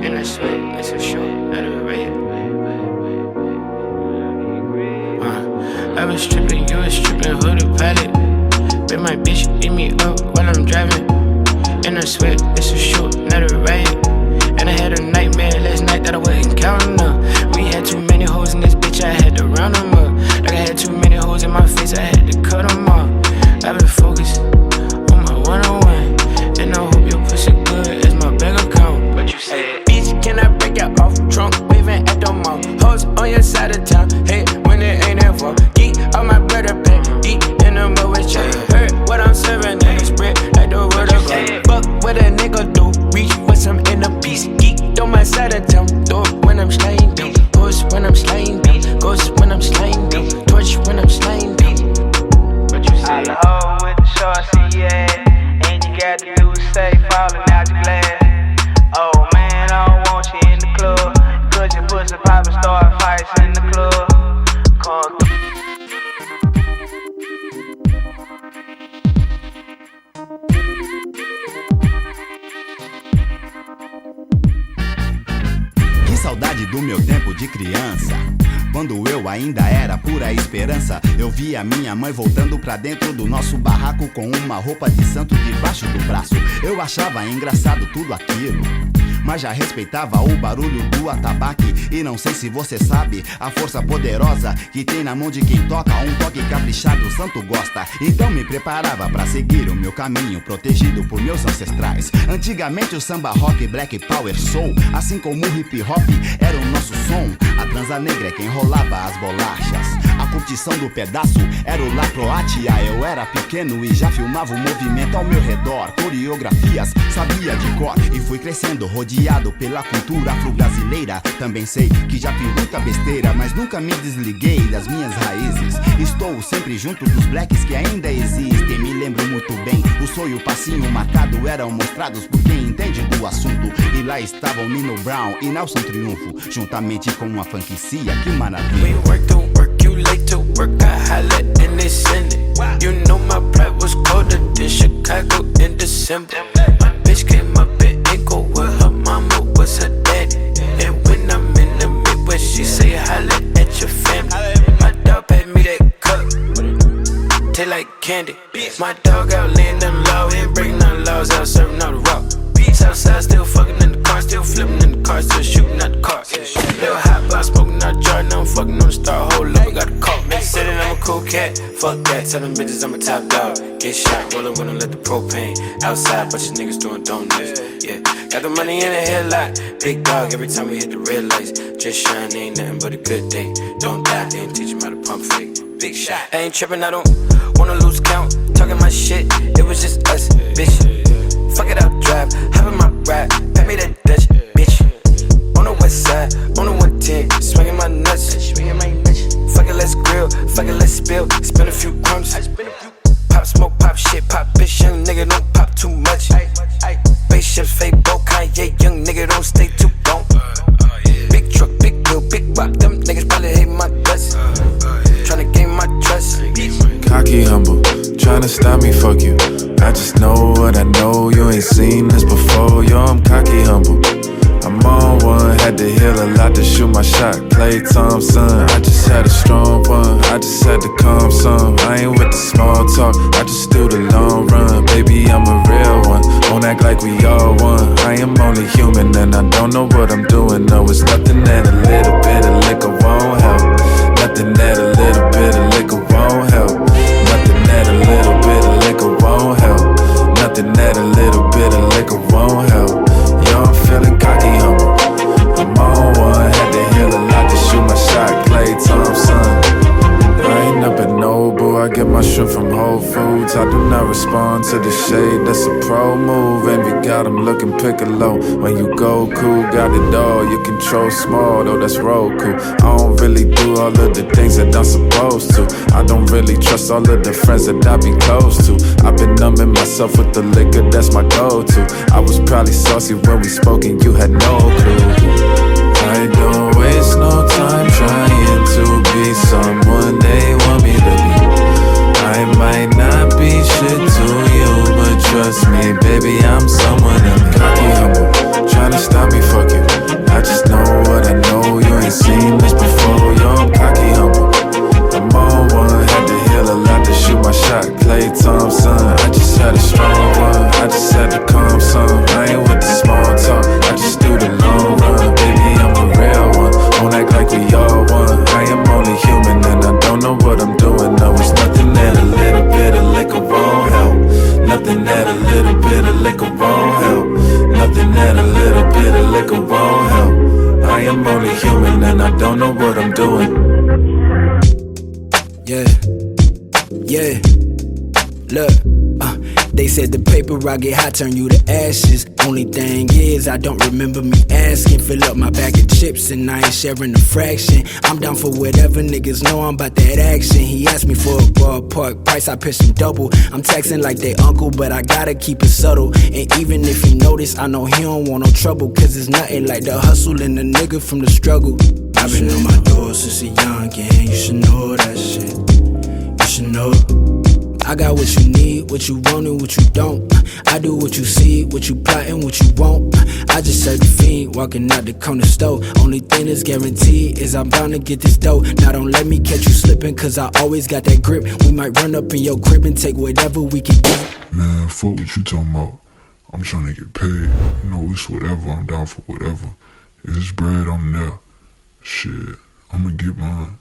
And I swear it's a show, not a rape. I was stripping, you was stripping, who the pilot? Bet my bitch eat me up while I'm driving. And I swear it's a show, not a riot. And I had a nightmare last night that I wasn't counting up. We had too many hoes in this bitch, I had to round them up. Like I had too many hoes in my face, I had to cut them off. I've been focused on my one-on-one, and I hope your pussy good as my bank account. What you say? Hey, bitch, can I break you off? Trunk waving at the mall. Hoes on your side of town, hey, when it ain't involved. Geek on my brother back, geek in the mud with check. Heard what I'm serving in the spread, like the word of God. Fuck what a nigga do, reach with some in a piece. Geek on my side of town, do it when I'm sliding down. Ghost when I'm sliding down, ghost when I'm sliding down. Torch when I'm sliding down. What you say? I with the shorts, yeah. And you got to do is say, falling out your glass. Oh man, I don't want you in the club. Cause your pussy poppin', start fights in the club. Come Que saudade do meu tempo de criança, quando eu ainda era pura esperança. Eu via minha mãe voltando pra dentro do nosso barraco com uma roupa de santo debaixo do braço. Eu achava engraçado tudo aquilo, mas já respeitava o barulho do atabaque. E não sei se você sabe a força poderosa que tem na mão de quem toca. Um toque caprichado o santo gosta. Então me preparava pra seguir o meu caminho, protegido por meus ancestrais. Antigamente o samba rock, black power soul, assim como o hip hop era o nosso som. A transa negra é quem rolava as bolachas, a curtição do pedaço era o La Croatia. Eu era pequeno e já filmava o movimento ao meu redor. Coreografias sabia de cor e fui crescendo rodeado pela cultura afro-brasileira. Também sei que já fiz muita besteira, mas nunca me desliguei das minhas raízes. Estou sempre junto dos blacks que ainda existem. Me lembro muito bem, o sonho e o passinho marcado eram mostrados por quem entende do assunto. E lá estavam Nino Brown e Nelson Triunfo, juntamente com uma franquicia, que maravilha. We work to work, you late to work, I holla and they send it. You know my pride was colder than Chicago in December. My bitch came up in Inglewood with her mama was her daddy. And when I'm in the Midwest, she say holla at your family. My dog paid me that cup, taste like candy. My dog out laying them law, ain't breaking none laws, out serving all the rock. Southside still fucking in the car, still flipping in the car, still shooting at the car. Little hot box smoking out jar, now I'm fucking on the star. Hold up, I got a call. Bitch said that I'm a cool cat, fuck that. Tell them bitches I'm a top dog. Get shot, rollin' when I let the propane outside, bunch of niggas doing donuts. Yeah, got the money in the headlight, big dog every time we hit the red lights. Just shine, ain't nothing but a good day. Don't die, didn't teach him how to pump fake. Big shot, I ain't trippin', I don't wanna lose count. Talking my shit, it was just us, bitch. Fuck it up, drive, hop in my ride, pat me that Dutch, bitch. On the west side, on the 110, swinging my nuts. Fuck it, let's grill, fuck it, let's spill, spin a few crumbs. Pop smoke, pop shit, pop bitch, young nigga don't pop too much. Spaceships, fake boat, Kanye, young nigga don't stay too long. Big truck, big wheel, big rock, them niggas probably hate my guts. Tryna gain my trust. Cocky humble, tryna stop me, fuck you. I just know what I know, you ain't seen this before. Yo, I'm cocky humble, I'm on one. Had to heal a lot to shoot my shot. Clay Thompson, I just had a strong one. I just had to calm some. I ain't with the small talk, I just do the long run. Baby, I'm a real one, don't act like we all one. I am only human and I don't know what I'm doing. No, it's nothing that a little bit of liquor won't help. Nothing that a little bit of liquor won't help. Nothing that a little bit of liquor won't help. Nothing that a little bit of liquor won't help. Yo, I'm feeling cocky humble, I'm on one. Had to heal a lot to shoot my shot. Clay Thompson, I ain't up at Noble, I get my shrimp from Whole Foods. I do not respond to the shade, that's a pro move. Envy got him looking piccolo. When you go cool, got it all, you control small, though that's Roku. I don't really do all of the things that I'm supposed to. I don't really trust all of the friends that I be close to. I've been numbing myself with the liquor, that's my go-to. I was probably saucy when we spoke and you had no clue. I don't waste no time trying to be someone they want me to be. I might not be shit to you, but trust me, baby, I'm someone else. Cocky humble, tryna stop me, fuck you. whole hell. I am only human and I don't know what I'm doing. Yeah, yeah, look, they said the paper I get hot turn you to ashes. Only thing is I don't remember me asking. Fill up my bag of chips and I ain't sharing a fraction. I'm down for whatever, niggas know I'm about that action. He asked me for a ballpark price, I pitched him double. I'm taxing like they uncle, but I gotta keep it subtle. And even if he notice, I know he don't want no trouble. Cause it's nothing like the hustle and the nigga from the struggle. I've been on my door since a youngin', you should know that shit. You should know. I got what you need, what you want and what you don't. I do what you see, what you plot and what you want. I just serve the fiend, walking out the corner store. Only thing that's guaranteed is I'm bound to get this dough. Now don't let me catch you slipping, cause I always got that grip. We might run up in your crib and take whatever we can get. Man, fuck what you talking about. I'm trying to get paid. You know, it's whatever, I'm down for whatever. If it's bread, I'm there. Shit, I'ma get mine.